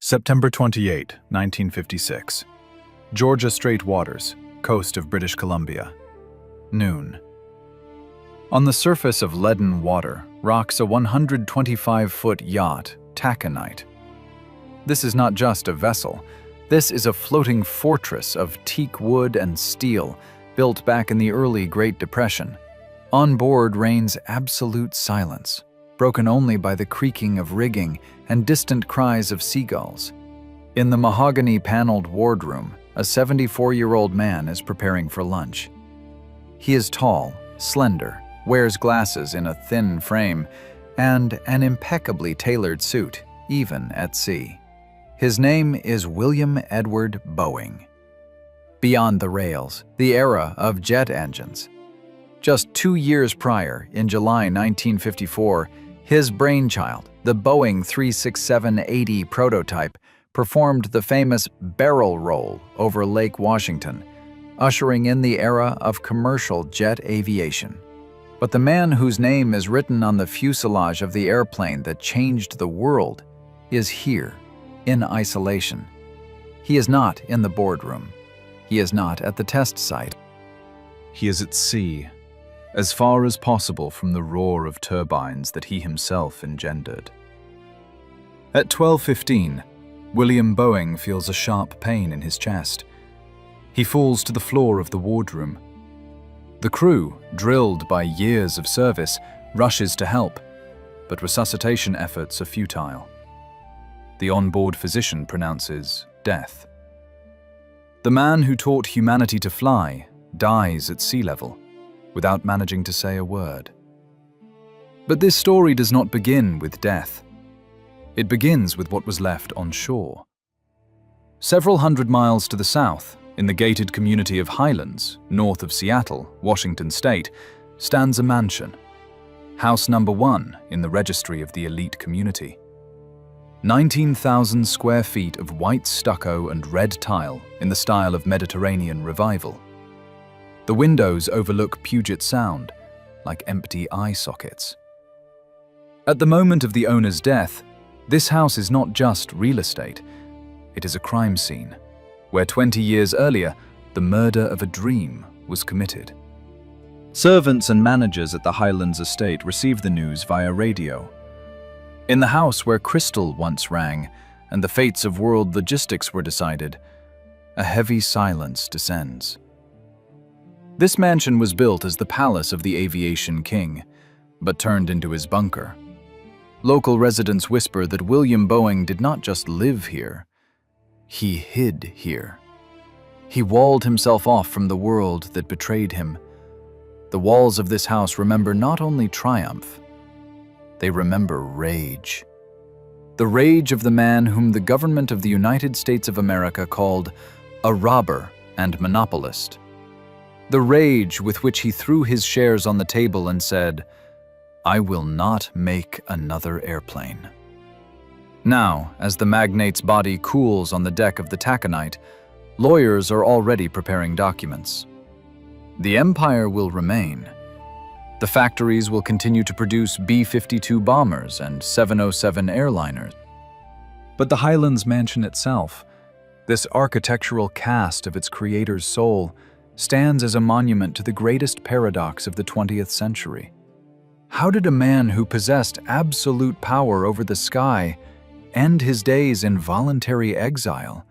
September 28, 1956. Georgia Strait waters, coast of British Columbia. Noon. On the surface of leaden water rocks a 125-foot yacht, Taconite. This is not just a vessel. This is a floating fortress of teak wood and steel, built back in the early Great Depression. On board reigns absolute silence, broken only by the creaking of rigging and distant cries of seagulls. In the mahogany-paneled wardroom, a 74-year-old man is preparing for lunch. He is tall, slender, wears glasses in a thin frame, and an impeccably tailored suit, even at sea. His name is William Edward Boeing. Beyond the rails, the era of jet engines. Just 2 years prior, in July 1954, his brainchild, the Boeing 367-80 prototype, performed the famous barrel roll over Lake Washington, ushering in the era of commercial jet aviation. But the man whose name is written on the fuselage of the airplane that changed the world is here, in isolation. He is not in the boardroom. He is not at the test site. He is at sea, as far as possible from the roar of turbines that he himself engendered. At 12:15, William Boeing feels a sharp pain in his chest. He falls to the floor of the wardroom. The crew, drilled by years of service, rushes to help, but resuscitation efforts are futile. The onboard physician pronounces death. The man who taught humanity to fly dies at sea level, without managing to say a word. But this story does not begin with death. It begins with what was left on shore. Several hundred miles to the south, in the gated community of Highlands, north of Seattle, Washington State, stands a mansion. House number 1 in the registry of the elite community. 19,000 square feet of white stucco and red tile in the style of Mediterranean revival. The windows overlook Puget Sound, like empty eye sockets. At the moment of the owner's death, this house is not just real estate. It is a crime scene, where 20 years earlier, the murder of a dream was committed. Servants and managers at the Highlands estate receive the news via radio. In the house where crystal once rang and the fates of world logistics were decided, a heavy silence descends. This mansion was built as the palace of the aviation king, but turned into his bunker. Local residents whisper that William Boeing did not just live here, he hid here. He walled himself off from the world that betrayed him. The walls of this house remember not only triumph, they remember rage. The rage of the man whom the government of the United States of America called a robber and monopolist. The rage with which he threw his shares on the table and said, "I will not make another airplane." Now, as the magnate's body cools on the deck of the Taconite, lawyers are already preparing documents. The empire will remain. The factories will continue to produce B-52 bombers and 707 airliners. But the Highlands mansion itself, this architectural cast of its creator's soul, stands as a monument to the greatest paradox of the 20th century. How did a man who possessed absolute power over the sky end his days in voluntary exile,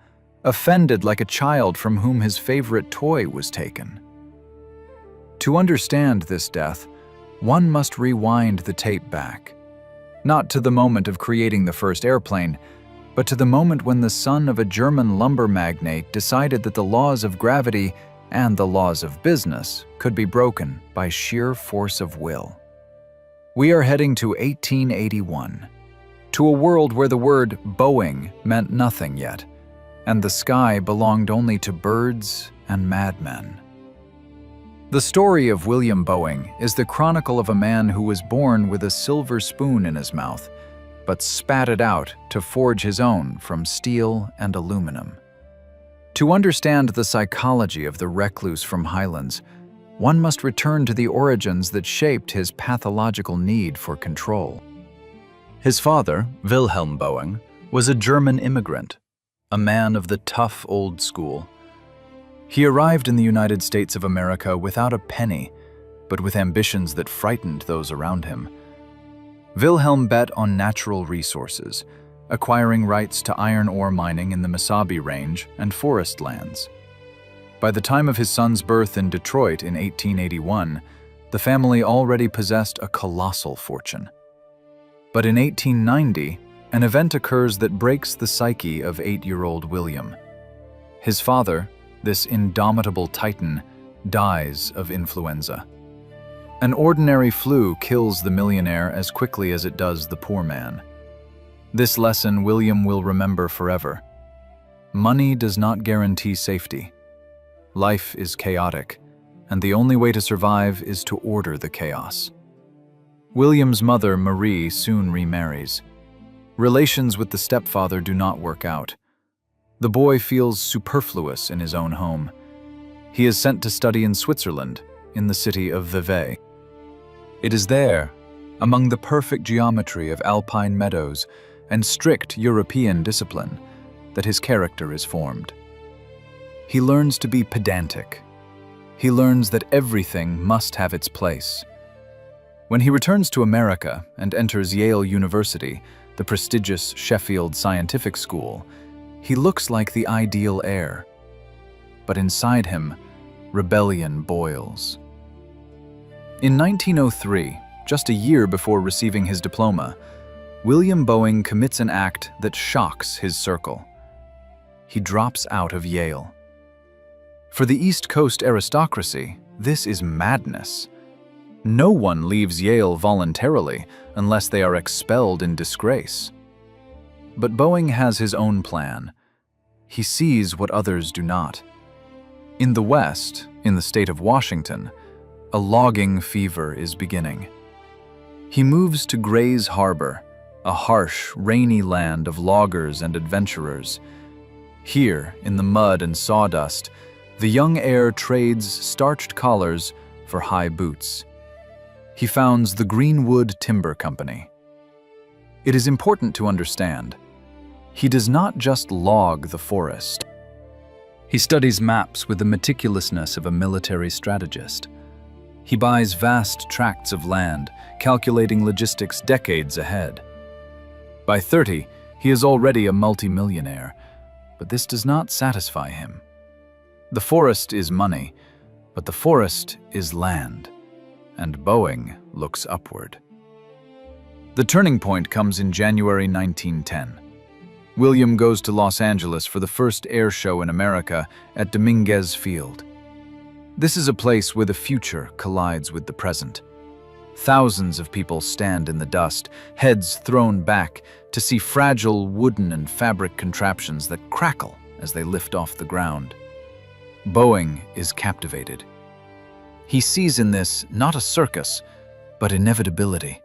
offended like a child from whom his favorite toy was taken? To understand this death, one must rewind the tape back, not to the moment of creating the first airplane, but to the moment when the son of a German lumber magnate decided that the laws of gravity and the laws of business could be broken by sheer force of will. We are heading to 1881, to a world where the word Boeing meant nothing yet, and the sky belonged only to birds and madmen. The story of William Boeing is the chronicle of a man who was born with a silver spoon in his mouth, but spat it out to forge his own from steel and aluminum. To understand the psychology of the recluse from Highlands, one must return to the origins that shaped his pathological need for control. His father, Wilhelm Boeing, was a German immigrant, a man of the tough old school. He arrived in the United States of America without a penny, but with ambitions that frightened those around him. Wilhelm bet on natural resources, acquiring rights to iron ore mining in the Mesabi Range and forest lands. By the time of his son's birth in Detroit in 1881, the family already possessed a colossal fortune. But in 1890, an event occurs that breaks the psyche of 8-year-old William. His father, this indomitable titan, dies of influenza. An ordinary flu kills the millionaire as quickly as it does the poor man. This lesson William will remember forever. Money does not guarantee safety. Life is chaotic, and the only way to survive is to order the chaos. William's mother, Marie, soon remarries. Relations with the stepfather do not work out. The boy feels superfluous in his own home. He is sent to study in Switzerland, in the city of Vevey. It is there, among the perfect geometry of alpine meadows and strict European discipline, that his character is formed. He learns to be pedantic. He learns that everything must have its place. When he returns to America and enters Yale University, the prestigious Sheffield Scientific School, he looks like the ideal heir. But inside him, rebellion boils. In 1903, just a year before receiving his diploma, William Boeing commits an act that shocks his circle. He drops out of Yale. For the East Coast aristocracy, this is madness. No one leaves Yale voluntarily unless they are expelled in disgrace. But Boeing has his own plan. He sees what others do not. In the West, in the state of Washington, a logging fever is beginning. He moves to Gray's Harbor, a harsh, rainy land of loggers and adventurers. Here, in the mud and sawdust, the young heir trades starched collars for high boots. He founds the Greenwood Timber Company. It is important to understand, he does not just log the forest. He studies maps with the meticulousness of a military strategist. He buys vast tracts of land, calculating logistics decades ahead. By 30, he is already a multimillionaire, but this does not satisfy him. The forest is money, but the forest is land, and Boeing looks upward. The turning point comes in January 1910. William goes to Los Angeles for the first air show in America at Dominguez Field. This is a place where the future collides with the present. Thousands of people stand in the dust, heads thrown back, to see fragile wooden and fabric contraptions that crackle as they lift off the ground. Boeing is captivated. He sees in this not a circus, but inevitability.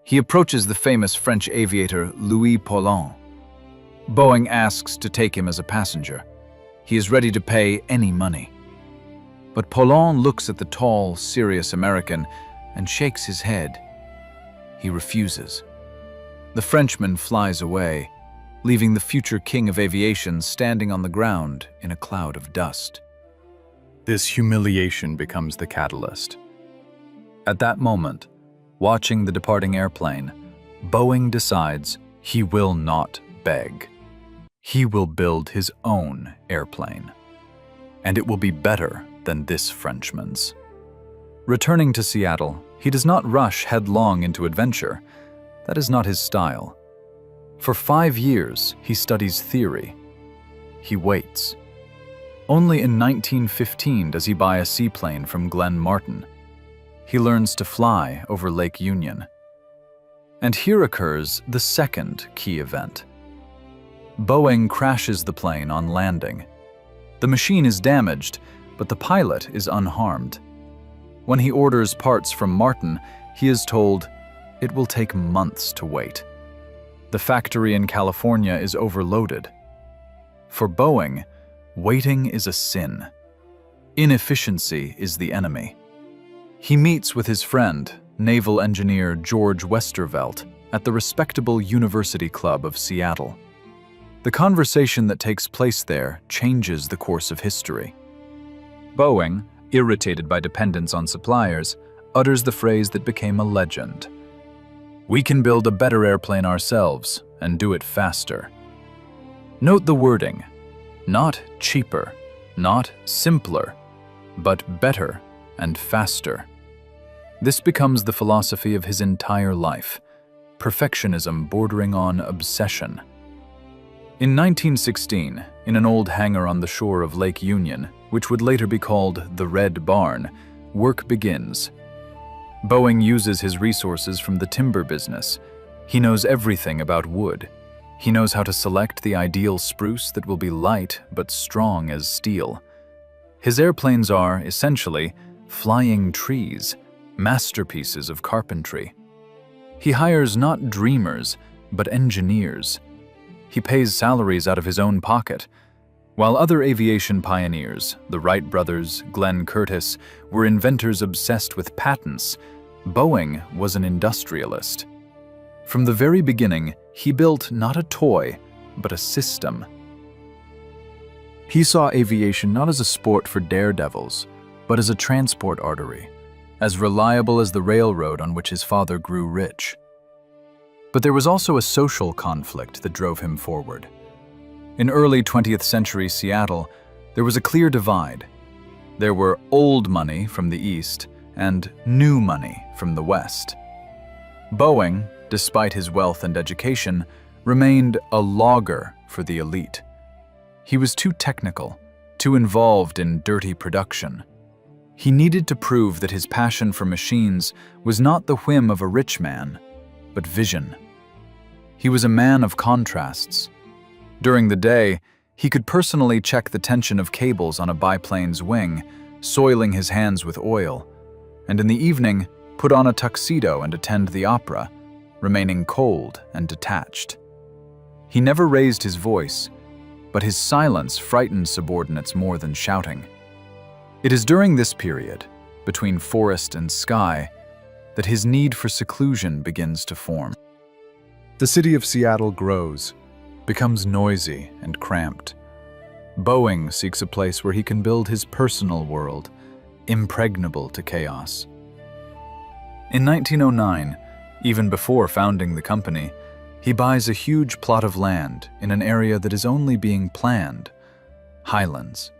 He approaches the famous French aviator Louis Paulhan. Boeing asks to take him as a passenger. He is ready to pay any money. But Paulhan looks at the tall, serious American and shakes his head. He refuses. The Frenchman flies away, leaving the future king of aviation standing on the ground in a cloud of dust. This humiliation becomes the catalyst. At that moment, watching the departing airplane, Boeing decides he will not beg. He will build his own airplane. And it will be better than this Frenchman's. Returning to Seattle, he does not rush headlong into adventure. That is not his style. For 5 years, he studies theory. He waits. Only in 1915 does he buy a seaplane from Glenn Martin. He learns to fly over Lake Union. And here occurs the second key event. Boeing crashes the plane on landing. The machine is damaged, but the pilot is unharmed. When he orders parts from Martin, he is told, it will take months to wait. The factory in California is overloaded. For Boeing, waiting is a sin. Inefficiency is the enemy. He meets with his friend, naval engineer George Westervelt, at the respectable University Club of Seattle. The conversation that takes place there changes the course of history. Boeing, irritated by dependence on suppliers, utters the phrase that became a legend. "We can build a better airplane ourselves and do it faster." Note the wording: not cheaper, not simpler, but better and faster. This becomes the philosophy of his entire life, perfectionism bordering on obsession. In 1916, in an old hangar on the shore of Lake Union, which would later be called the Red Barn, work begins. Boeing uses his resources from the timber business. He knows everything about wood. He knows how to select the ideal spruce that will be light but strong as steel. His airplanes are, essentially, flying trees, masterpieces of carpentry. He hires not dreamers, but engineers. He pays salaries out of his own pocket. While other aviation pioneers, the Wright brothers, Glenn Curtiss, were inventors obsessed with patents, Boeing was an industrialist. From the very beginning, he built not a toy, but a system. He saw aviation not as a sport for daredevils, but as a transport artery, as reliable as the railroad on which his father grew rich. But there was also a social conflict that drove him forward. In early 20th century Seattle, there was a clear divide. There were old money from the east and new money from the west. Boeing, despite his wealth and education, remained a logger for the elite. He was too technical, too involved in dirty production. He needed to prove that his passion for machines was not the whim of a rich man, but vision. He was a man of contrasts. During the day, he could personally check the tension of cables on a biplane's wing, soiling his hands with oil, and in the evening, put on a tuxedo and attend the opera, remaining cold and detached. He never raised his voice, but his silence frightened subordinates more than shouting. It is during this period, between forest and sky, that his need for seclusion begins to form. The city of Seattle grows, becomes noisy and cramped. Boeing seeks a place where he can build his personal world, impregnable to chaos. In 1909, even before founding the company, he buys a huge plot of land in an area that is only being planned, Highlands.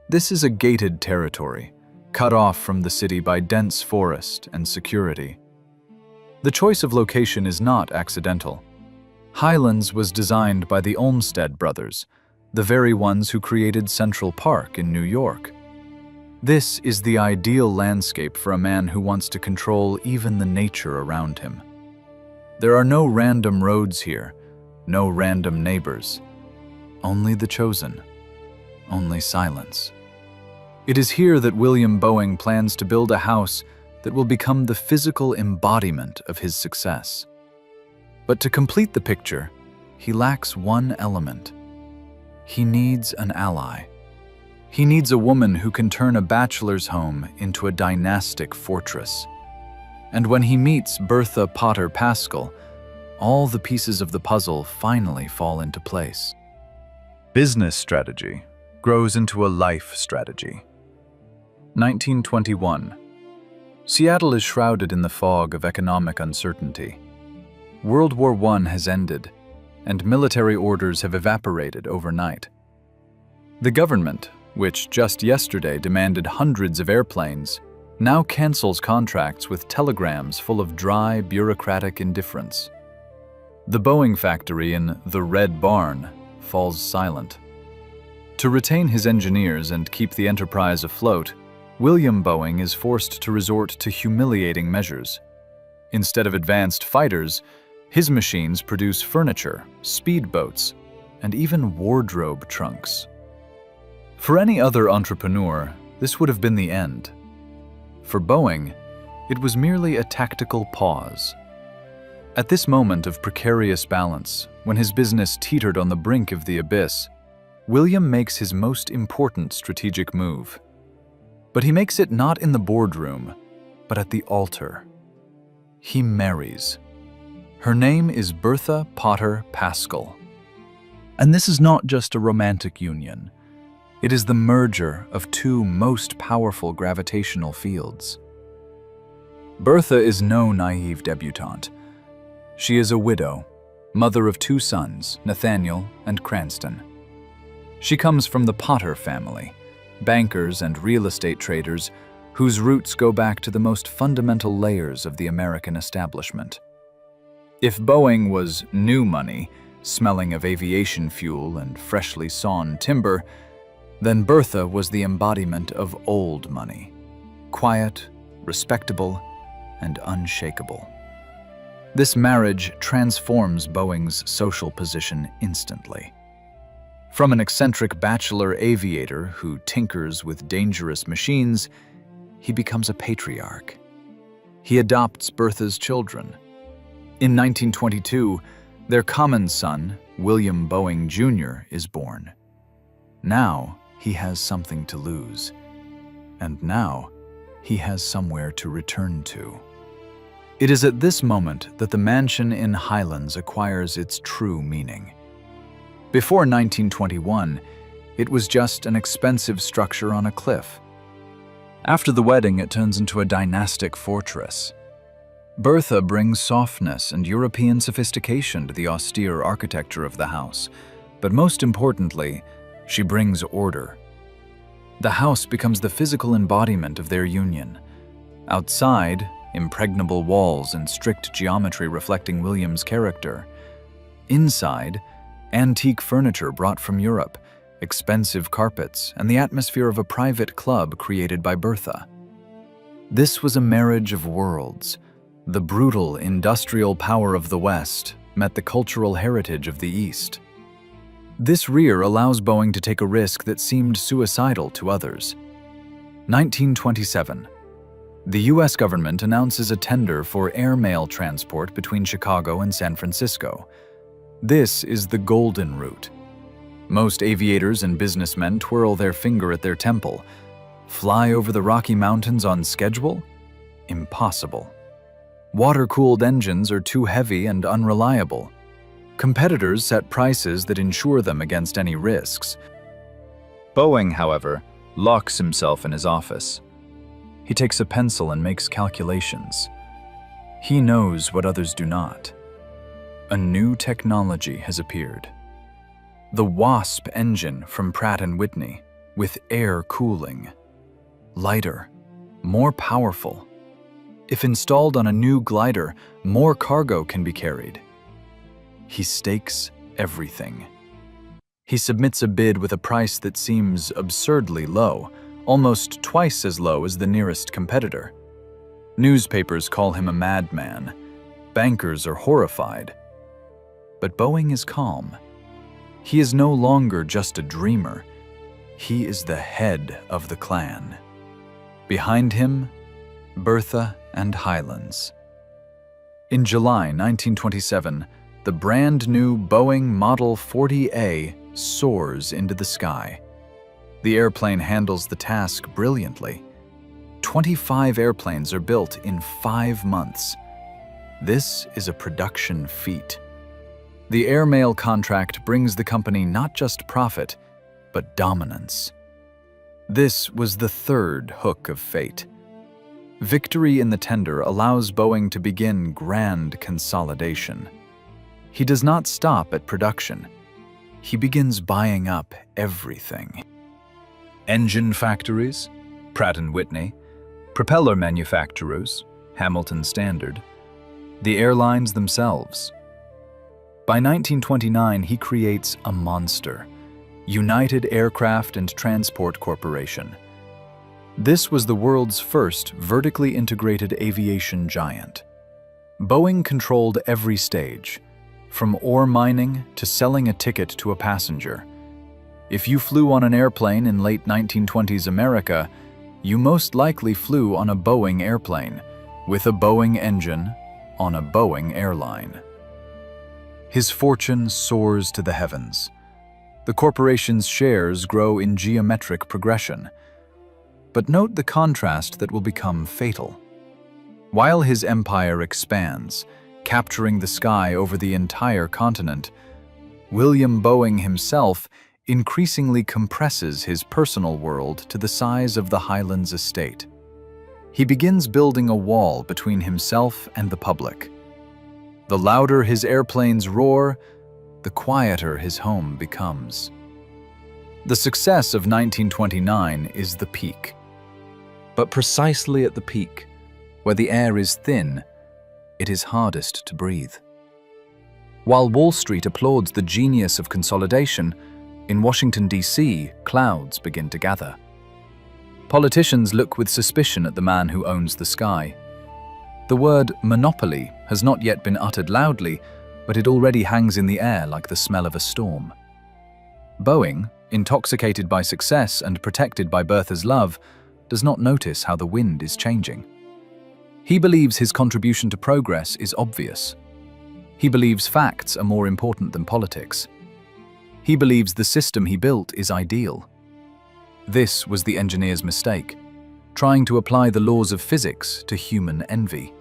This is a gated territory, cut off from the city by dense forest and security. The choice of location is not accidental. Highlands was designed by the Olmsted brothers, the very ones who created Central Park in New York. This is the ideal landscape for a man who wants to control even the nature around him. There are no random roads here, no random neighbors. Only the chosen, only silence. It is here that William Boeing plans to build a house that will become the physical embodiment of his success. But to complete the picture, he lacks one element. He needs an ally. He needs a woman who can turn a bachelor's home into a dynastic fortress. And when he meets Bertha Potter Pascal, all the pieces of the puzzle finally fall into place. Business strategy grows into a life strategy. 1921. Seattle is shrouded in the fog of economic uncertainty. World War I has ended, and military orders have evaporated overnight. The government, which just yesterday demanded hundreds of airplanes, now cancels contracts with telegrams full of dry, bureaucratic indifference. The Boeing factory in the Red Barn falls silent. To retain his engineers and keep the enterprise afloat, William Boeing is forced to resort to humiliating measures. Instead of advanced fighters, his machines produce furniture, speedboats, and even wardrobe trunks. For any other entrepreneur, this would have been the end. For Boeing, it was merely a tactical pause. At this moment of precarious balance, when his business teetered on the brink of the abyss, William makes his most important strategic move. But he makes it not in the boardroom, but at the altar. He marries. Her name is Bertha Potter Pascal. And this is not just a romantic union. It is the merger of two most powerful gravitational fields. Bertha is no naive debutante. She is a widow, mother of two sons, Nathaniel and Cranston. She comes from the Potter family, bankers and real estate traders whose roots go back to the most fundamental layers of the American establishment. If Boeing was new money, smelling of aviation fuel and freshly sawn timber, then Bertha was the embodiment of old money, quiet, respectable, and unshakable. This marriage transforms Boeing's social position instantly. From an eccentric bachelor aviator who tinkers with dangerous machines, he becomes a patriarch. He adopts Bertha's children. In 1922, their common son, William Boeing Jr., is born. Now he has something to lose. And now he has somewhere to return to. It is at this moment that the mansion in Highlands acquires its true meaning. Before 1921, it was just an expensive structure on a cliff. After the wedding, it turns into a dynastic fortress. Bertha brings softness and European sophistication to the austere architecture of the house, but most importantly, she brings order. The house becomes the physical embodiment of their union. Outside, impregnable walls and strict geometry reflecting William's character. Inside, antique furniture brought from Europe, expensive carpets, and the atmosphere of a private club created by Bertha. This was a marriage of worlds. The brutal, industrial power of the West met the cultural heritage of the East. This rear allows Boeing to take a risk that seemed suicidal to others. 1927. The U.S. government announces a tender for airmail transport between Chicago and San Francisco. This is the golden route. Most aviators and businessmen twirl their finger at their temple. Fly over the Rocky Mountains on schedule? Impossible. Water-cooled engines are too heavy and unreliable. Competitors set prices that insure them against any risks. Boeing, however, locks himself in his office. He takes a pencil and makes calculations. He knows what others do not. A new technology has appeared. The WASP engine from Pratt & Whitney, with air cooling. Lighter, more powerful. If installed on a new glider, more cargo can be carried. He stakes everything. He submits a bid with a price that seems absurdly low, almost twice as low as the nearest competitor. Newspapers call him a madman. Bankers are horrified. But Boeing is calm. He is no longer just a dreamer. He is the head of the clan. Behind him, Bertha and Highlands. In July 1927, the brand new Boeing Model 40A soars into the sky. The airplane handles the task brilliantly. 25 airplanes are built in 5 months. This is a production feat. The airmail contract brings the company not just profit, but dominance. This was the third hook of fate. Victory in the tender allows Boeing to begin grand consolidation. He does not stop at production. He begins buying up everything. Engine factories, Pratt & Whitney, propeller manufacturers, Hamilton Standard, the airlines themselves. By 1929, he creates a monster, United Aircraft and Transport Corporation. This was the world's first vertically integrated aviation giant. Boeing controlled every stage, from ore mining to selling a ticket to a passenger. If you flew on an airplane in late 1920s America, you most likely flew on a Boeing airplane, with a Boeing engine, on a Boeing airline. His fortune soars to the heavens. The corporation's shares grow in geometric progression. But note the contrast that will become fatal. While his empire expands, capturing the sky over the entire continent. William Boeing himself increasingly compresses his personal world to the size of the Highlands estate. He begins building a wall between himself and the public. The louder his airplanes roar, the quieter his home becomes. The success of 1929 is the peak. But precisely at the peak, where the air is thin, it is hardest to breathe. While Wall Street applauds the genius of consolidation, in Washington, D.C., clouds begin to gather. Politicians look with suspicion at the man who owns the sky. The word monopoly has not yet been uttered loudly, but it already hangs in the air like the smell of a storm. Boeing, intoxicated by success and protected by Bertha's love, does not notice how the wind is changing. He believes his contribution to progress is obvious. He believes facts are more important than politics. He believes the system he built is ideal. This was the engineer's mistake, trying to apply the laws of physics to human envy.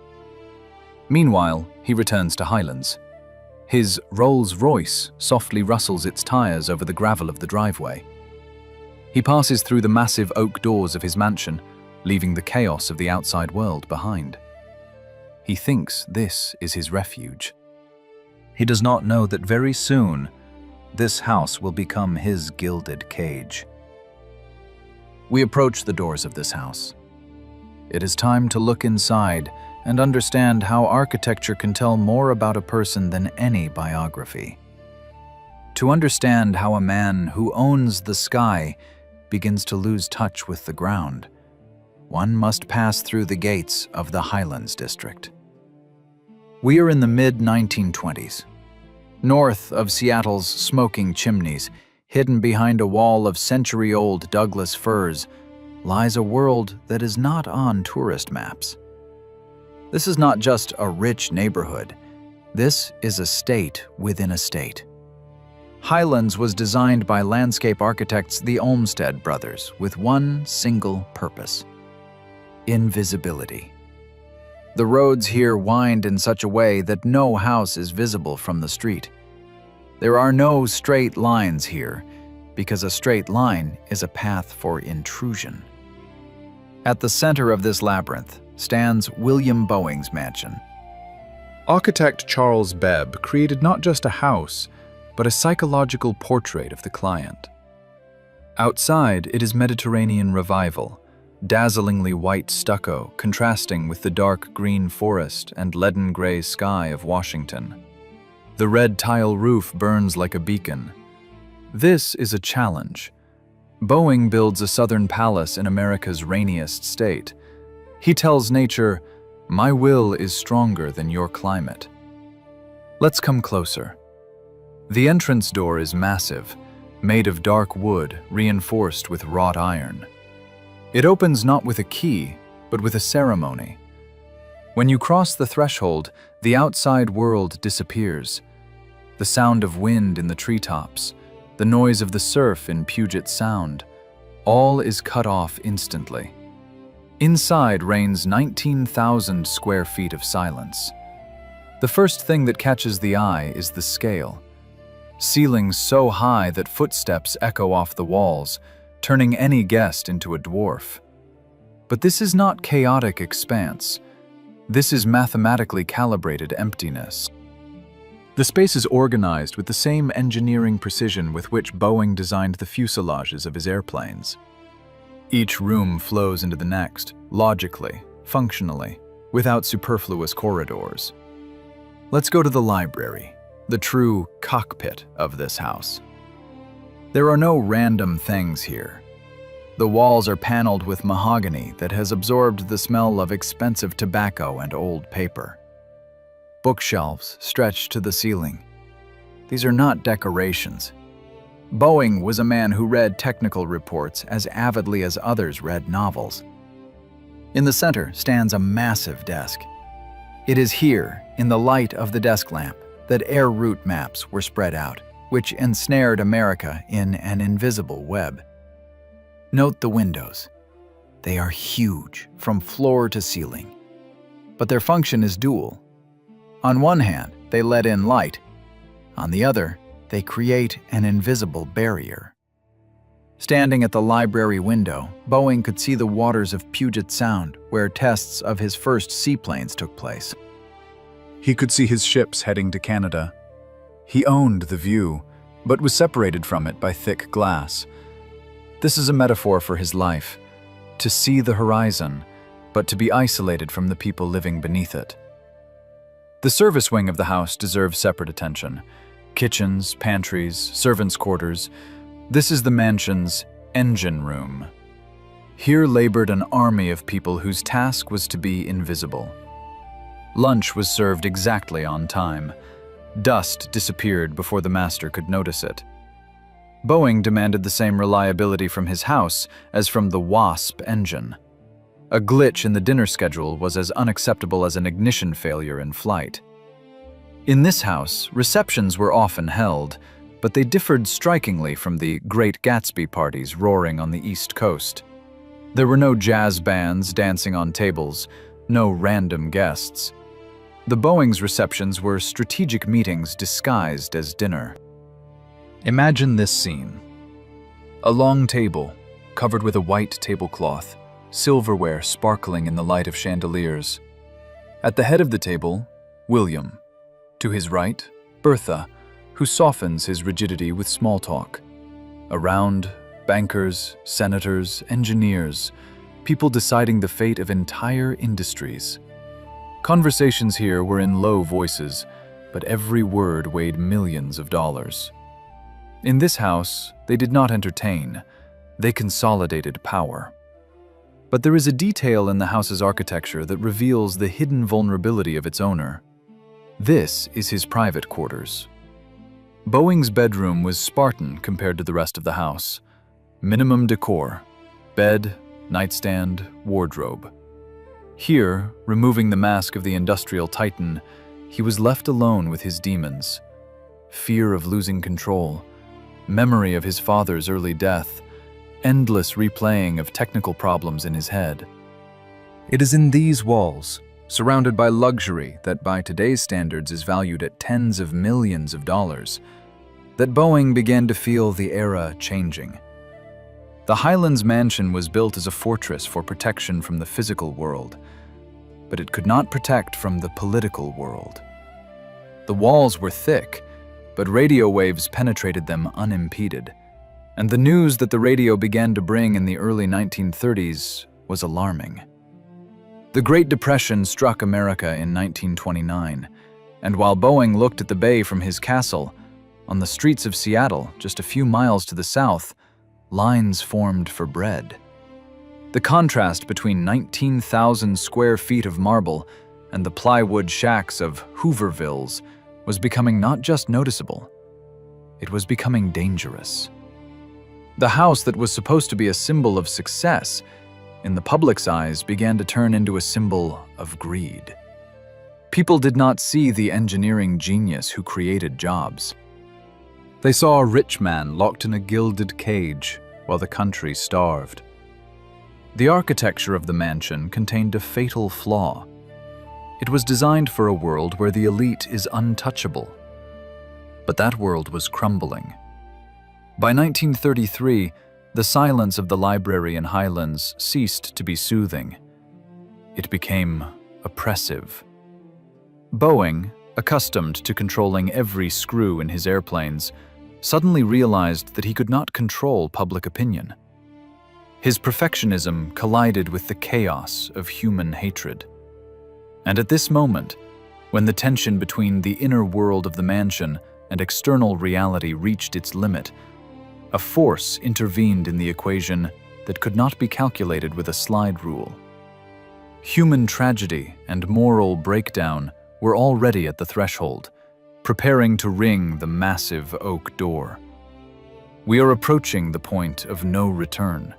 Meanwhile, he returns to Highlands. His Rolls-Royce softly rustles its tires over the gravel of the driveway. He passes through the massive oak doors of his mansion, leaving the chaos of the outside world behind. He thinks this is his refuge. He does not know that very soon, this house will become his gilded cage. We approach the doors of this house. It is time to look inside and understand how architecture can tell more about a person than any biography. To understand how a man who owns the sky begins to lose touch with the ground, one must pass through the gates of the Highlands district. We are in the mid-1920s. North of Seattle's smoking chimneys, hidden behind a wall of century-old Douglas firs, lies a world that is not on tourist maps. This is not just a rich neighborhood. This is a state within a state. Highlands was designed by landscape architects the Olmsted brothers with one single purpose: invisibility. The roads here wind in such a way that no house is visible from the street. There are no straight lines here, because a straight line is a path for intrusion. At the center of this labyrinth stands William Boeing's mansion. Architect Charles Bebb created not just a house, but a psychological portrait of the client. Outside, it is Mediterranean revival, dazzlingly white stucco contrasting with the dark green forest and leaden gray sky of Washington. The red tile roof burns like a beacon. This is a challenge. Boeing builds a southern palace in America's rainiest state. He tells nature, "My will is stronger than your climate." Let's come closer. The entrance door is massive, made of dark wood reinforced with wrought iron. It opens not with a key, but with a ceremony. When you cross the threshold, the outside world disappears. The sound of wind in the treetops, the noise of the surf in Puget Sound, all is cut off instantly. Inside reigns 19,000 square feet of silence. The first thing that catches the eye is the scale. Ceilings so high that footsteps echo off the walls, turning any guest into a dwarf. But this is not chaotic expanse. This is mathematically calibrated emptiness. The space is organized with the same engineering precision with which Boeing designed the fuselages of his airplanes. Each room flows into the next, logically, functionally, without superfluous corridors. Let's go to the library, the true cockpit of this house. There are no random things here. The walls are paneled with mahogany that has absorbed the smell of expensive tobacco and old paper. Bookshelves stretch to the ceiling. These are not decorations. Boeing was a man who read technical reports as avidly as others read novels. In the center stands a massive desk. It is here, in the light of the desk lamp, that air route maps were spread out, which ensnared America in an invisible web. Note the windows. They are huge, from floor to ceiling. But their function is dual. On one hand, they let in light. On the other, they create an invisible barrier. Standing at the library window, Boeing could see the waters of Puget Sound, where tests of his first seaplanes took place. He could see his ships heading to Canada. He owned the view, but was separated from it by thick glass. This is a metaphor for his life: to see the horizon, but to be isolated from the people living beneath it. The service wing of the house deserves separate attention. Kitchens, pantries, servants' quarters. This is the mansion's engine room. Here labored an army of people whose task was to be invisible. Lunch was served exactly on time. Dust disappeared before the master could notice it. Boeing demanded the same reliability from his house as from the Wasp engine. A glitch in the dinner schedule was as unacceptable as an ignition failure in flight. In this house, receptions were often held, but they differed strikingly from the Great Gatsby parties roaring on the East Coast. There were no jazz bands dancing on tables, no random guests. The Boeing's receptions were strategic meetings disguised as dinner. Imagine this scene. A long table, covered with a white tablecloth, silverware sparkling in the light of chandeliers. At the head of the table, William. To his right, Bertha, who softens his rigidity with small talk. Around, bankers, senators, engineers, people deciding the fate of entire industries. Conversations here were in low voices, but every word weighed millions of dollars. In this house, they did not entertain, they consolidated power. But there is a detail in the house's architecture that reveals the hidden vulnerability of its owner. This is his private quarters. Boeing's bedroom was Spartan compared to the rest of the house. Minimum decor: bed, nightstand, wardrobe. Here, removing the mask of the industrial titan, he was left alone with his demons. Fear of losing control, memory of his father's early death, endless replaying of technical problems in his head. It is in these walls, surrounded by luxury that by today's standards is valued at tens of millions of dollars, that Boeing began to feel the era changing. The Highlands mansion was built as a fortress for protection from the physical world, but it could not protect from the political world. The walls were thick, but radio waves penetrated them unimpeded, and the news that the radio began to bring in the early 1930s was alarming. The Great Depression struck America in 1929, and while Boeing looked at the bay from his castle, on the streets of Seattle, just a few miles to the south, lines formed for bread. The contrast between 19,000 square feet of marble and the plywood shacks of Hoovervilles was becoming not just noticeable, it was becoming dangerous. The house that was supposed to be a symbol of success, in the public's eyes, began to turn into a symbol of greed. People did not see the engineering genius who created jobs. They saw a rich man locked in a gilded cage while the country starved. The architecture of the mansion contained a fatal flaw. It was designed for a world where the elite is untouchable. But that world was crumbling. By 1933, the silence of the library in Highlands ceased to be soothing. It became oppressive. Boeing, accustomed to controlling every screw in his airplanes, suddenly realized that he could not control public opinion. His perfectionism collided with the chaos of human hatred. And at this moment, when the tension between the inner world of the mansion and external reality reached its limit, a force intervened in the equation that could not be calculated with a slide rule. Human tragedy and moral breakdown were already at the threshold, preparing to ring the massive oak door. We are approaching the point of no return.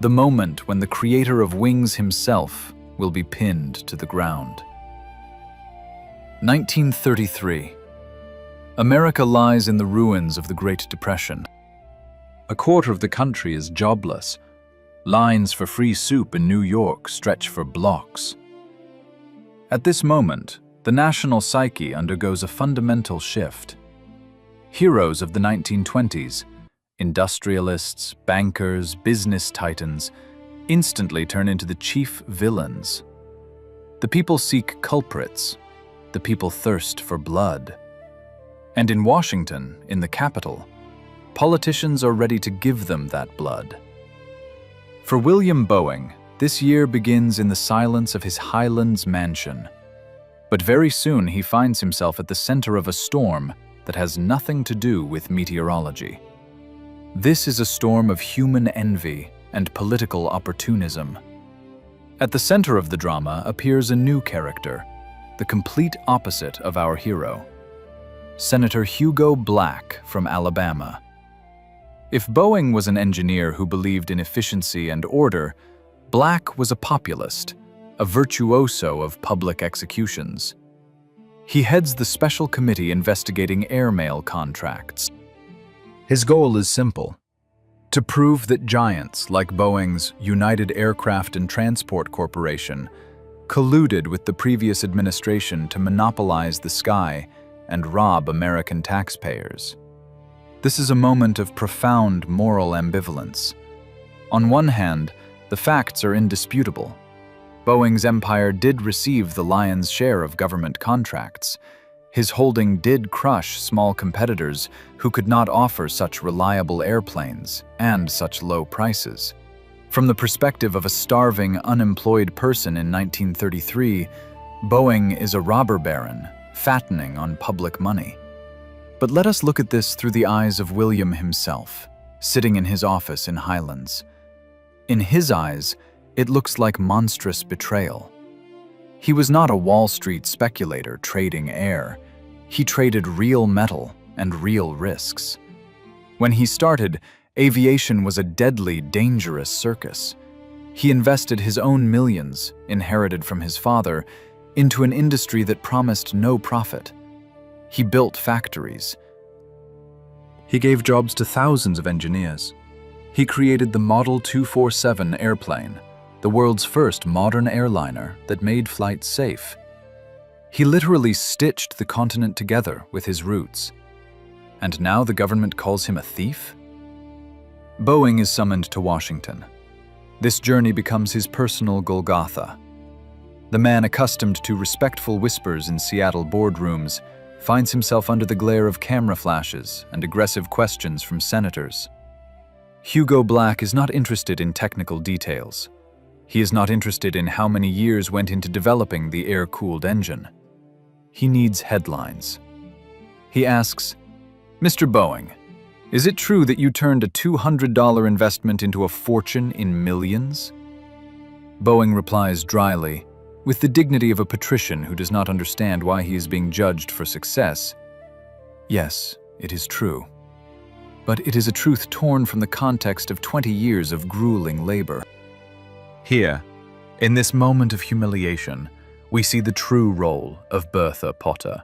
The moment when the creator of wings himself will be pinned to the ground. 1933. America lies in the ruins of the Great Depression. A quarter of the country is jobless. Lines for free soup in New York stretch for blocks. At this moment, the national psyche undergoes a fundamental shift. Heroes of the 1920s, industrialists, bankers, business titans, instantly turn into the chief villains. The people seek culprits. The people thirst for blood. And in Washington, in the capital, politicians are ready to give them that blood. For William Boeing, this year begins in the silence of his Highlands mansion. But very soon he finds himself at the center of a storm that has nothing to do with meteorology. This is a storm of human envy and political opportunism. At the center of the drama appears a new character, the complete opposite of our hero, Senator Hugo Black from Alabama. If Boeing was an engineer who believed in efficiency and order, Black was a populist, a virtuoso of public executions. He heads the special committee investigating airmail contracts. His goal is simple: to prove that giants like Boeing's United Aircraft and Transport Corporation colluded with the previous administration to monopolize the sky and rob American taxpayers. This is a moment of profound moral ambivalence. On one hand, the facts are indisputable. Boeing's empire did receive the lion's share of government contracts. His holding did crush small competitors who could not offer such reliable airplanes and such low prices. From the perspective of a starving, unemployed person in 1933, Boeing is a robber baron, fattening on public money. But let us look at this through the eyes of William himself, sitting in his office in Highlands. In his eyes, it looks like monstrous betrayal. He was not a Wall Street speculator trading air. He traded real metal and real risks. When he started, aviation was a deadly, dangerous circus. He invested his own millions, inherited from his father, into an industry that promised no profit. He built factories. He gave jobs to thousands of engineers. He created the Model 247 airplane, the world's first modern airliner that made flights safe. He literally stitched the continent together with his roots. And now the government calls him a thief? Boeing is summoned to Washington. This journey becomes his personal Golgotha. The man accustomed to respectful whispers in Seattle boardrooms finds himself under the glare of camera flashes and aggressive questions from senators. Hugo Black is not interested in technical details. He is not interested in how many years went into developing the air-cooled engine. He needs headlines. He asks, "Mr. Boeing, is it true that you turned a $200 investment into a fortune in millions?" Boeing replies dryly, with the dignity of a patrician who does not understand why he is being judged for success. "Yes, it is true. But it is a truth torn from the context of 20 years of grueling labor." Here, in this moment of humiliation, we see the true role of Bertha Potter.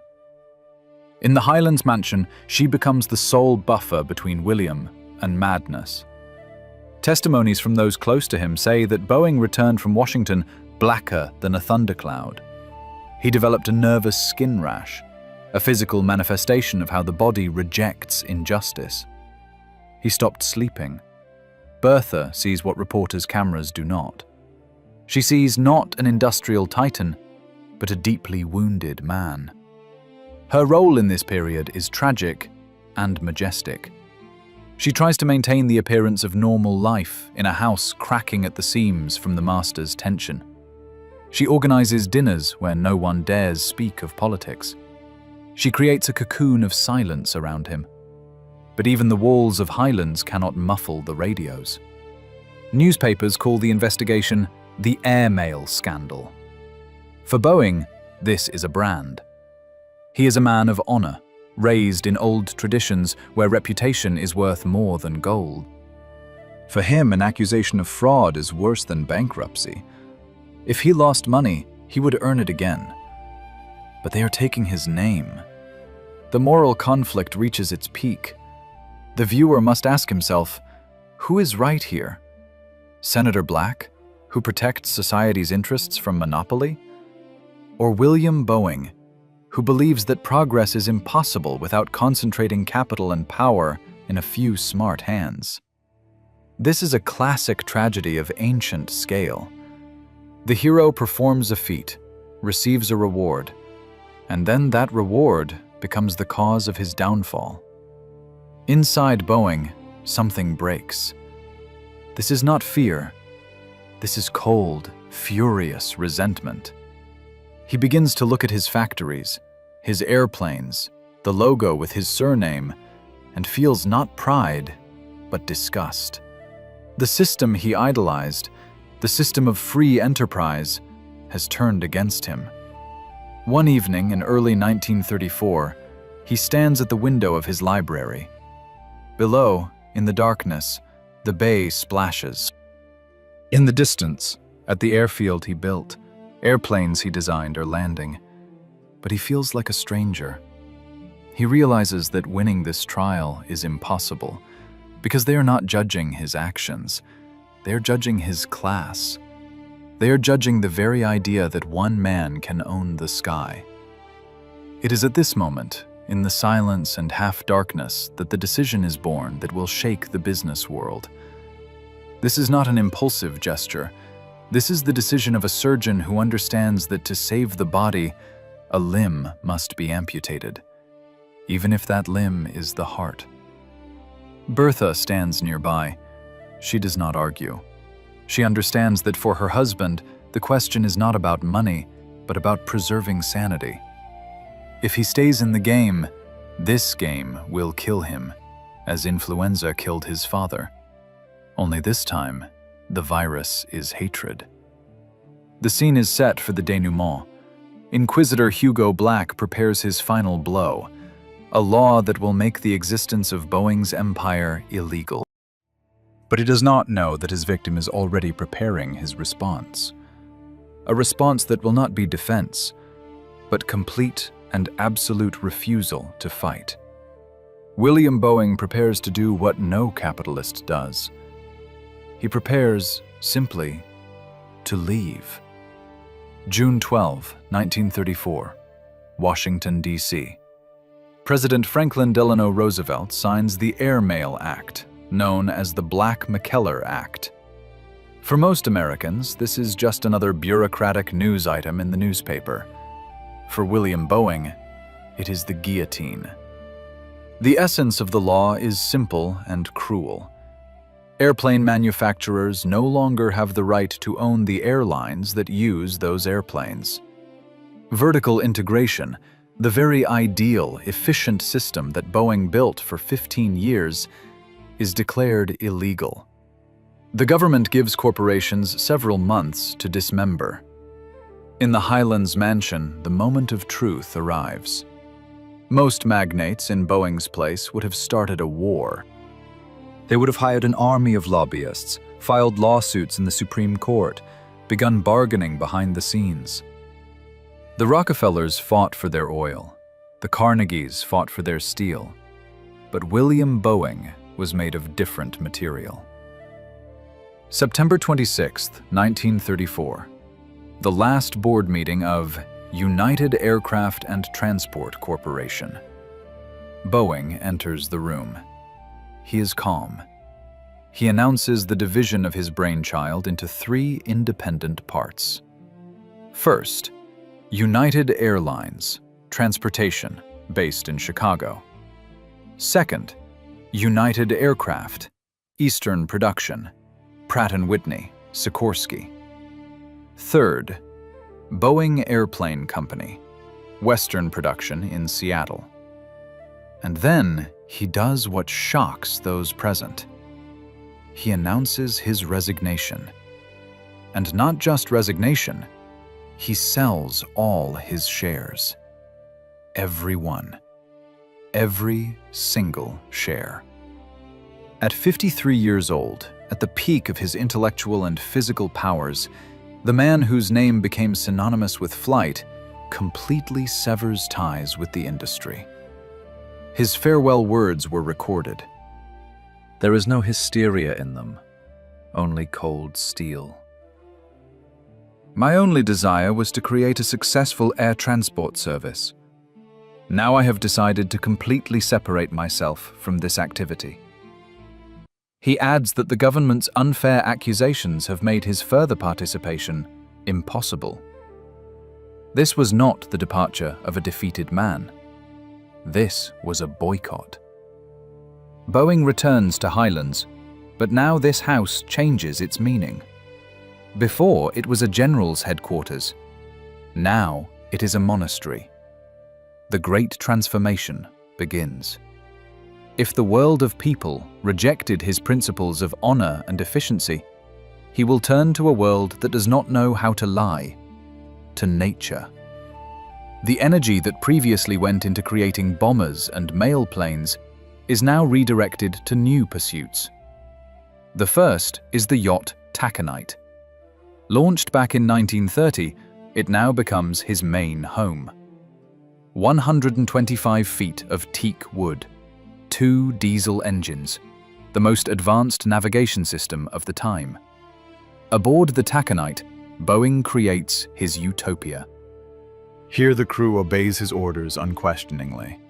In the Highlands mansion, she becomes the sole buffer between William and madness. Testimonies from those close to him say that Boeing returned from Washington blacker than a thundercloud. He developed a nervous skin rash, a physical manifestation of how the body rejects injustice. He stopped sleeping. Bertha sees what reporters' cameras do not. She sees not an industrial titan, but a deeply wounded man. Her role in this period is tragic and majestic. She tries to maintain the appearance of normal life in a house cracking at the seams from the master's tension. She organizes dinners where no one dares speak of politics. She creates a cocoon of silence around him. But even the walls of Highlands cannot muffle the radios. Newspapers call the investigation the airmail scandal. For Boeing, this is a brand. He is a man of honor, raised in old traditions where reputation is worth more than gold. For him, an accusation of fraud is worse than bankruptcy. If he lost money, he would earn it again. But they are taking his name. The moral conflict reaches its peak. The viewer must ask himself, who is right here? Senator Black, who protects society's interests from monopoly? Or William Boeing, who believes that progress is impossible without concentrating capital and power in a few smart hands. This is a classic tragedy of ancient scale. The hero performs a feat, receives a reward, and then that reward becomes the cause of his downfall. Inside Boeing, something breaks. This is not fear. This is cold, furious resentment. He begins to look at his factories, his airplanes, the logo with his surname, and feels not pride, but disgust. The system he idolized, the system of free enterprise, has turned against him. One evening in early 1934, he stands at the window of his library. Below, in the darkness, the bay splashes. In the distance, at the airfield he built, airplanes he designed are landing, but he feels like a stranger. He realizes that winning this trial is impossible because they are not judging his actions. They are judging his class. They are judging the very idea that one man can own the sky. It is at this moment, in the silence and half-darkness, that the decision is born that will shake the business world. This is not an impulsive gesture. This is the decision of a surgeon who understands that to save the body, a limb must be amputated, even if that limb is the heart. Bertha stands nearby. She does not argue. She understands that for her husband, the question is not about money, but about preserving sanity. If he stays in the game, this game will kill him, as influenza killed his father. Only this time, the virus is hatred. The scene is set for the denouement. Inquisitor Hugo Black prepares his final blow, a law that will make the existence of Boeing's empire illegal. But he does not know that his victim is already preparing his response. A response that will not be defense, but complete and absolute refusal to fight. William Boeing prepares to do what no capitalist does. He prepares, simply, to leave. June 12, 1934, Washington, D.C. President Franklin Delano Roosevelt signs the Airmail Act, known as the Black-McKellar Act. For most Americans, this is just another bureaucratic news item in the newspaper. For William Boeing, it is the guillotine. The essence of the law is simple and cruel. Airplane manufacturers no longer have the right to own the airlines that use those airplanes. Vertical integration, the very ideal, efficient system that Boeing built for 15 years, is declared illegal. The government gives corporations several months to dismember. In the Highlands mansion, the moment of truth arrives. Most magnates in Boeing's place would have started a war. They would have hired an army of lobbyists, filed lawsuits in the Supreme Court, begun bargaining behind the scenes. The Rockefellers fought for their oil. The Carnegies fought for their steel. But William Boeing was made of different material. September 26, 1934. The last board meeting of United Aircraft and Transport Corporation. Boeing enters the room. He is calm. He announces the division of his brainchild into 3 independent parts. First, United Airlines, Transportation, based in Chicago. Second, United Aircraft, Eastern Production, Pratt & Whitney, Sikorsky. Third, Boeing Airplane Company, Western Production in Seattle. And then he does what shocks those present. He announces his resignation. And not just resignation, he sells all his shares. Every one. Every single share. At 53 years old, at the peak of his intellectual and physical powers, the man whose name became synonymous with flight completely severs ties with the industry. His farewell words were recorded. There is no hysteria in them, only cold steel. My only desire was to create a successful air transport service, Now I have decided to completely separate myself from this activity. He adds that the government's unfair accusations have made his further participation impossible. This was not the departure of a defeated man. This was a boycott. Boeing returns to Highlands, but now this house changes its meaning. Before, it was a general's headquarters. Now, it is a monastery. The great transformation begins. If the world of people rejected his principles of honor and efficiency, he will turn to a world that does not know how to lie, to nature. The energy that previously went into creating bombers and mail planes is now redirected to new pursuits. The first is the yacht Taconite. Launched back in 1930, it now becomes his main home. 125 feet of teak wood, 2 diesel engines, the most advanced navigation system of the time. Aboard the Taconite, Boeing creates his utopia. Here the crew obeys his orders unquestioningly.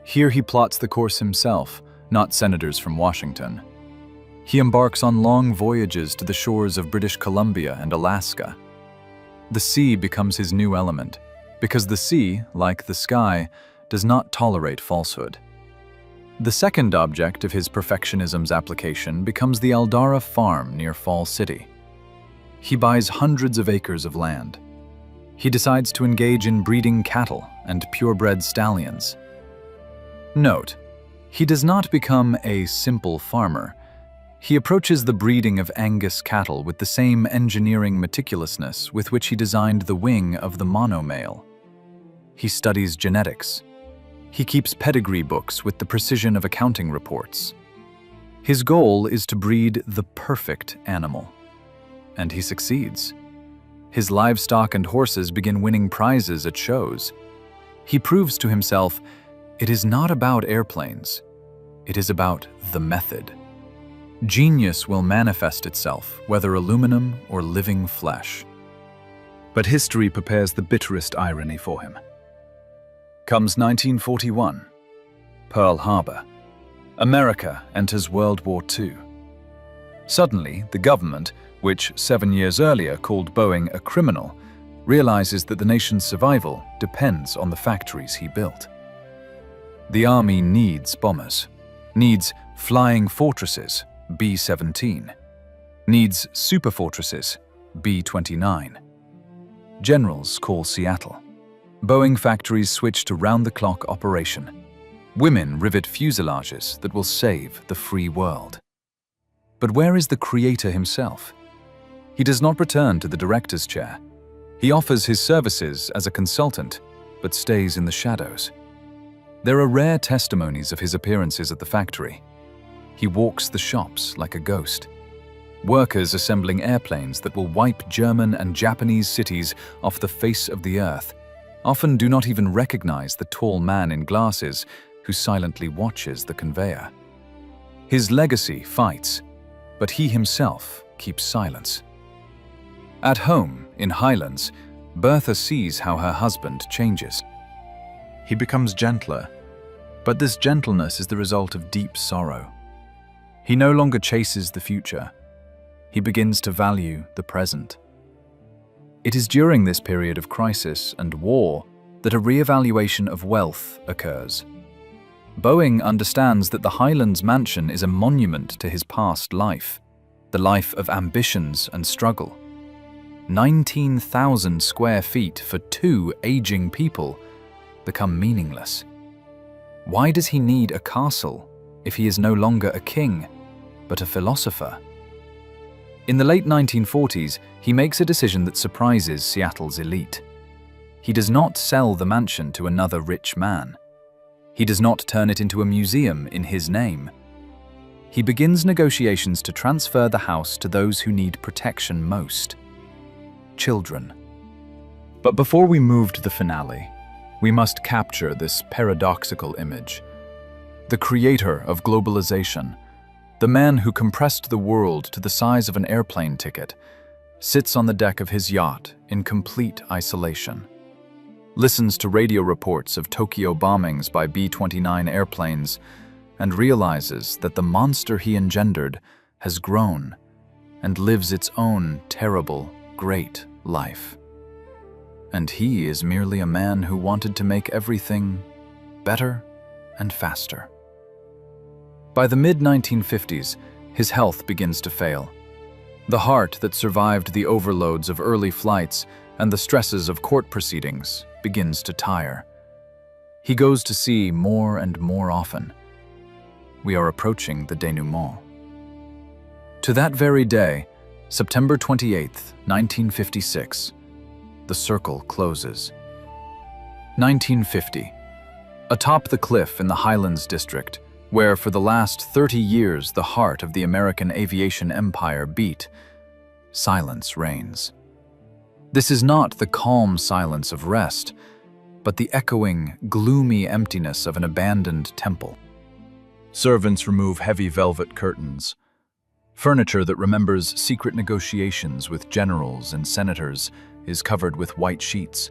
Here he plots the course himself, not senators from Washington. He embarks on long voyages to the shores of British Columbia and Alaska. The sea becomes his new element, because the sea, like the sky, does not tolerate falsehood. The second object of his perfectionism's application becomes the Aldara farm near Fall City. He buys hundreds of acres of land. He decides to engage in breeding cattle and purebred stallions. Note, he does not become a simple farmer. He approaches the breeding of Angus cattle with the same engineering meticulousness with which he designed the wing of the monomale. He studies genetics. He keeps pedigree books with the precision of accounting reports. His goal is to breed the perfect animal. And he succeeds. His livestock and horses begin winning prizes at shows. He proves to himself, it is not about airplanes. It is about the method. Genius will manifest itself, whether aluminum or living flesh. But history prepares the bitterest irony for him. Comes 1941. Pearl Harbor. America enters World War II. Suddenly, the government, which 7 years earlier called Boeing a criminal, realizes that the nation's survival depends on the factories he built. The army needs bombers, needs flying fortresses, B-17, needs superfortresses, B-29. Generals call Seattle. Boeing factories switch to round-the-clock operation. Women rivet fuselages that will save the free world. But where is the creator himself? He does not return to the director's chair. He offers his services as a consultant, but stays in the shadows. There are rare testimonies of his appearances at the factory. He walks the shops like a ghost. Workers assembling airplanes that will wipe German and Japanese cities off the face of the earth often do not even recognize the tall man in glasses who silently watches the conveyor. His legacy fights, but he himself keeps silence. At home, in Highlands, Bertha sees how her husband changes. He becomes gentler, but this gentleness is the result of deep sorrow. He no longer chases the future. He begins to value the present. It is during this period of crisis and war that a re-evaluation of wealth occurs. Boeing understands that the Highlands mansion is a monument to his past life, the life of ambitions and struggle. 19,000 square feet for 2 aging people become meaningless. Why does he need a castle if he is no longer a king, but a philosopher? In the late 1940s, he makes a decision that surprises Seattle's elite. He does not sell the mansion to another rich man. He does not turn it into a museum in his name. He begins negotiations to transfer the house to those who need protection most: children. But before we move to the finale, we must capture this paradoxical image. The creator of globalization, the man who compressed the world to the size of an airplane ticket, sits on the deck of his yacht in complete isolation. listens to radio reports of Tokyo bombings by B-29 airplanes, and realizes that the monster he engendered has grown and lives its own terrible, great life. And he is merely a man who wanted to make everything better and faster. By the mid-1950s, his health begins to fail. The heart that survived the overloads of early flights and the stresses of court proceedings begins to tire. He goes to sea more and more often. We are approaching the denouement. To that very day, September 28, 1956, the circle closes. 1950. Atop the cliff in the Highlands district, where for the last 30 years the heart of the American aviation empire beat, silence reigns. This is not the calm silence of rest, but the echoing, gloomy emptiness of an abandoned temple. Servants remove heavy velvet curtains. Furniture that remembers secret negotiations with generals and senators is covered with white sheets,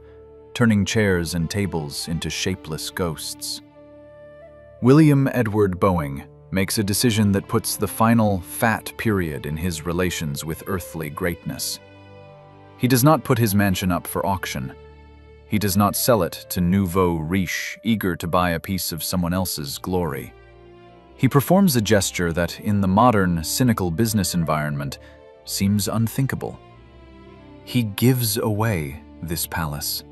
turning chairs and tables into shapeless ghosts. William Edward Boeing makes a decision that puts the final fat period in his relations with earthly greatness. He does not put his mansion up for auction. He does not sell it to nouveau riche eager to buy a piece of someone else's glory. He performs a gesture that, in the modern, cynical business environment, seems unthinkable. He gives away this palace.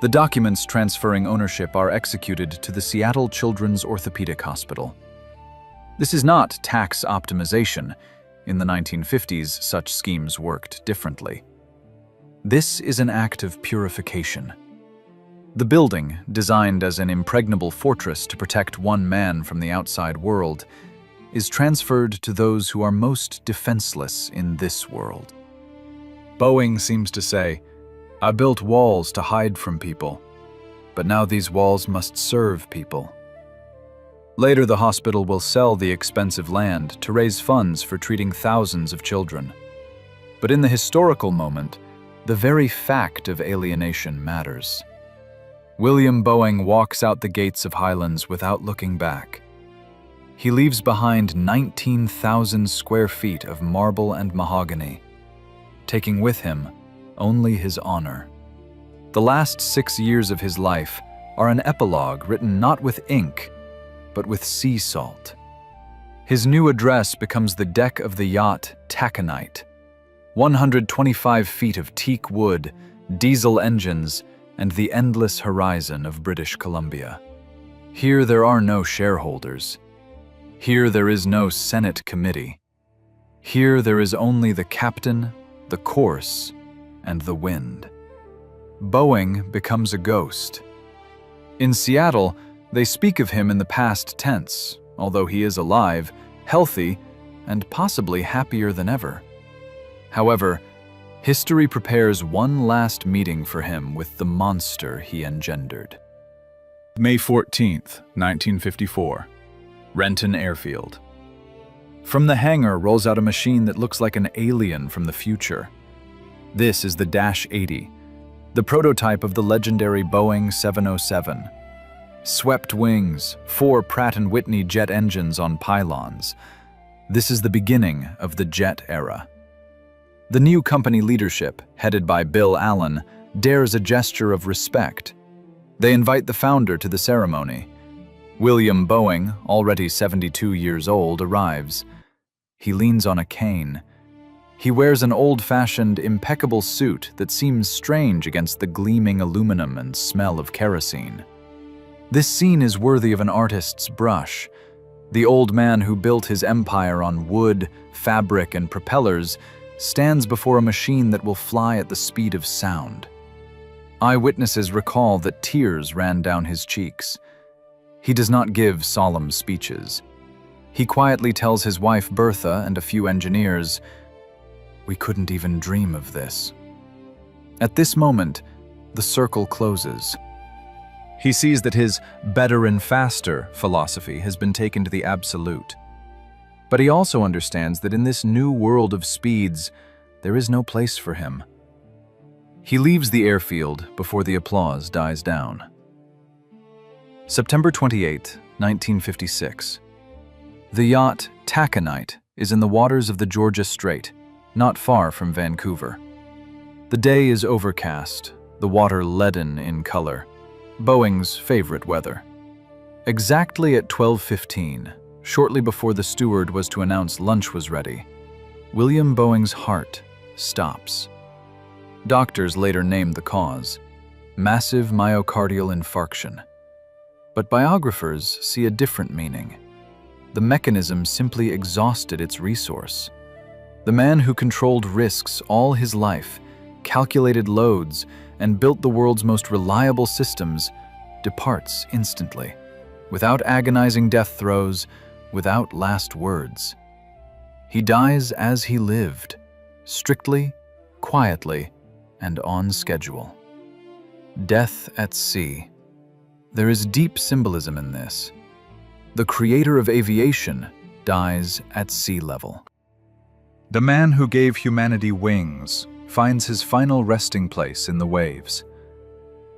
The documents transferring ownership are executed to the Seattle Children's Orthopedic Hospital. This is not tax optimization. In the 1950s, such schemes worked differently. This is an act of purification. The building, designed as an impregnable fortress to protect one man from the outside world, is transferred to those who are most defenseless in this world. Boeing seems to say, "I built walls to hide from people, but now these walls must serve people." Later, the hospital will sell the expensive land to raise funds for treating thousands of children. But in the historical moment, the very fact of alienation matters. William Boeing walks out the gates of Highlands without looking back. He leaves behind 19,000 square feet of marble and mahogany, taking with him only his honor. The last 6 years of his life are an epilogue written not with ink, but with sea salt. His new address becomes the deck of the yacht Taconite, 125 feet of teak wood, diesel engines, and the endless horizon of British Columbia. Here there are no shareholders. Here there is no Senate committee. Here there is only the captain, the course, and the wind. Boeing becomes a ghost. In Seattle, they speak of him in the past tense, although he is alive, healthy, and possibly happier than ever. However, history prepares one last meeting for him with the monster he engendered. May 14th, 1954. Renton Airfield. From the hangar rolls out a machine that looks like an alien from the future. This is the Dash 80, the prototype of the legendary Boeing 707. Swept wings, 4 Pratt & Whitney jet engines on pylons. This is the beginning of the jet era. The new company leadership, headed by Bill Allen, dares a gesture of respect. They invite the founder to the ceremony. William Boeing, already 72 years old, arrives. He leans on a cane. He wears an old-fashioned, impeccable suit that seems strange against the gleaming aluminum and smell of kerosene. This scene is worthy of an artist's brush. The old man who built his empire on wood, fabric, and propellers stands before a machine that will fly at the speed of sound. Eyewitnesses recall that tears ran down his cheeks. He does not give solemn speeches. He quietly tells his wife Bertha and a few engineers, "We couldn't even dream of this." At this moment, the circle closes. He sees that his better and faster philosophy has been taken to the absolute. But he also understands that in this new world of speeds, there is no place for him. He leaves the airfield before the applause dies down. September 28, 1956. The yacht Taconite is in the waters of the Georgia Strait, not far from Vancouver. The day is overcast, the water leaden in color, Boeing's favorite weather. Exactly at 12:15, shortly before the steward was to announce lunch was ready, William Boeing's heart stops. Doctors later named the cause massive myocardial infarction. But biographers see a different meaning. The mechanism simply exhausted its resource. The man who controlled risks all his life, calculated loads, and built the world's most reliable systems, departs instantly, without agonizing death throes, without last words. He dies as he lived, strictly, quietly, and on schedule. Death at sea. There is deep symbolism in this. The creator of aviation dies at sea level. The man who gave humanity wings finds his final resting place in the waves.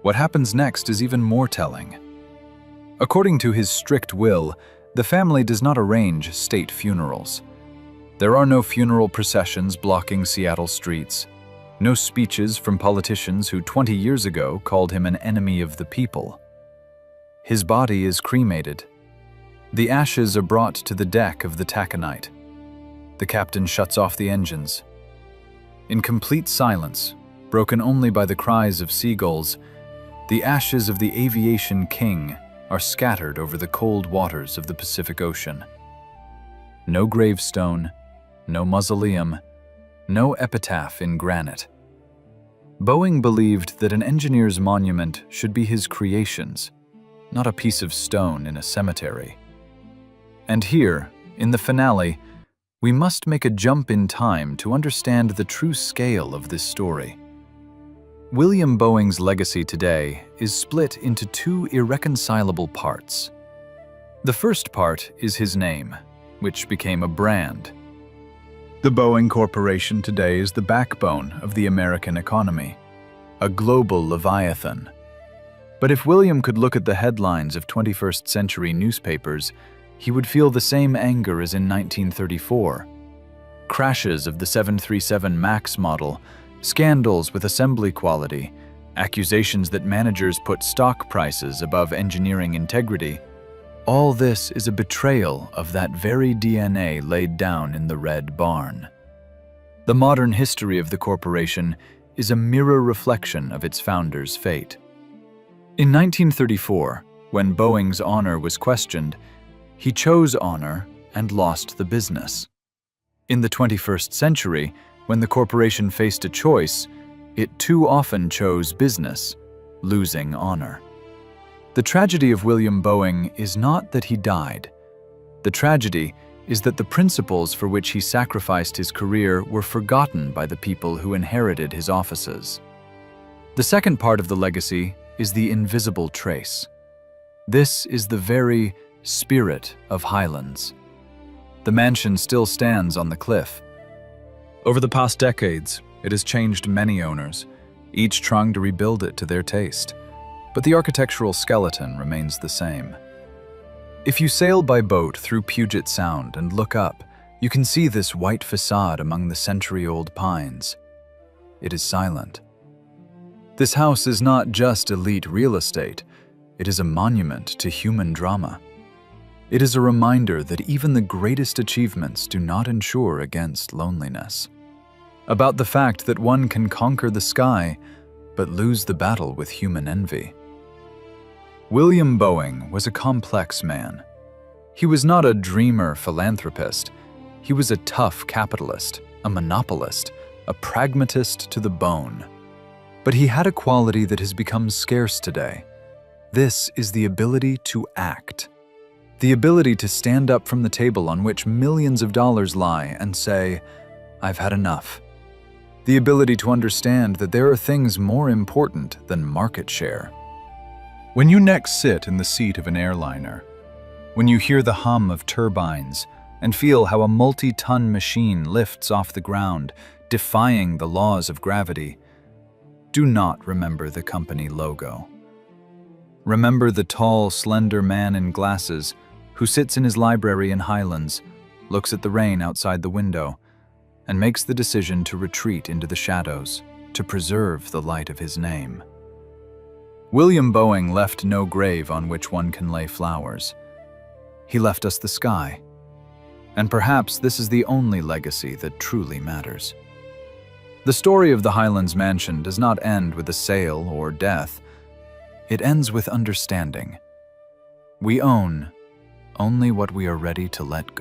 What happens next is even more telling. According to his strict will, the family does not arrange state funerals. There are no funeral processions blocking Seattle streets, no speeches from politicians who 20 years ago called him an enemy of the people. His body is cremated. The ashes are brought to the deck of the Taconite. The captain shuts off the engines. In complete silence, broken only by the cries of seagulls, the ashes of the aviation king are scattered over the cold waters of the Pacific Ocean. No gravestone, no mausoleum, no epitaph in granite. Boeing believed that an engineer's monument should be his creations, not a piece of stone in a cemetery. And here, in the finale, we must make a jump in time to understand the true scale of this story. William Boeing's legacy today is split into two irreconcilable parts. The first part is his name, which became a brand. The Boeing Corporation today is the backbone of the American economy, a global leviathan. But if William could look at the headlines of 21st century newspapers, he would feel the same anger as in 1934. Crashes of the 737 MAX model, scandals with assembly quality, accusations that managers put stock prices above engineering integrity. All this is a betrayal of that very DNA laid down in the Red Barn. The modern history of the corporation is a mirror reflection of its founder's fate. In 1934, when Boeing's honor was questioned, he chose honor and lost the business. In the 21st century, when the corporation faced a choice, it too often chose business, losing honor. The tragedy of William Boeing is not that he died. The tragedy is that the principles for which he sacrificed his career were forgotten by the people who inherited his offices. The second part of the legacy is the invisible trace. This is the very spirit of Highlands. The mansion still stands on the cliff. Over the past decades, it has changed many owners, each trying to rebuild it to their taste. But the architectural skeleton remains the same. If you sail by boat through Puget Sound and look up, you can see this white facade among the century-old pines. It is silent. This house is not just elite real estate, it is a monument to human drama. It is a reminder that even the greatest achievements do not insure against loneliness. About the fact that one can conquer the sky, but lose the battle with human envy. William Boeing was a complex man. He was not a dreamer philanthropist. He was a tough capitalist, a monopolist, a pragmatist to the bone. But he had a quality that has become scarce today. This is the ability to act. The ability to stand up from the table on which millions of dollars lie and say, "I've had enough." The ability to understand that there are things more important than market share. When you next sit in the seat of an airliner, when you hear the hum of turbines and feel how a multi-ton machine lifts off the ground, defying the laws of gravity, Do not remember the company logo. Remember the tall, slender man in glasses who sits in his library in Highlands, looks at the rain outside the window, and makes the decision to retreat into the shadows to preserve the light of his name. William Boeing left no grave on which one can lay flowers. He left us the sky. And perhaps this is the only legacy that truly matters. The story of the Highlands mansion does not end with a sale or death. It ends with understanding. We own only what we are ready to let go.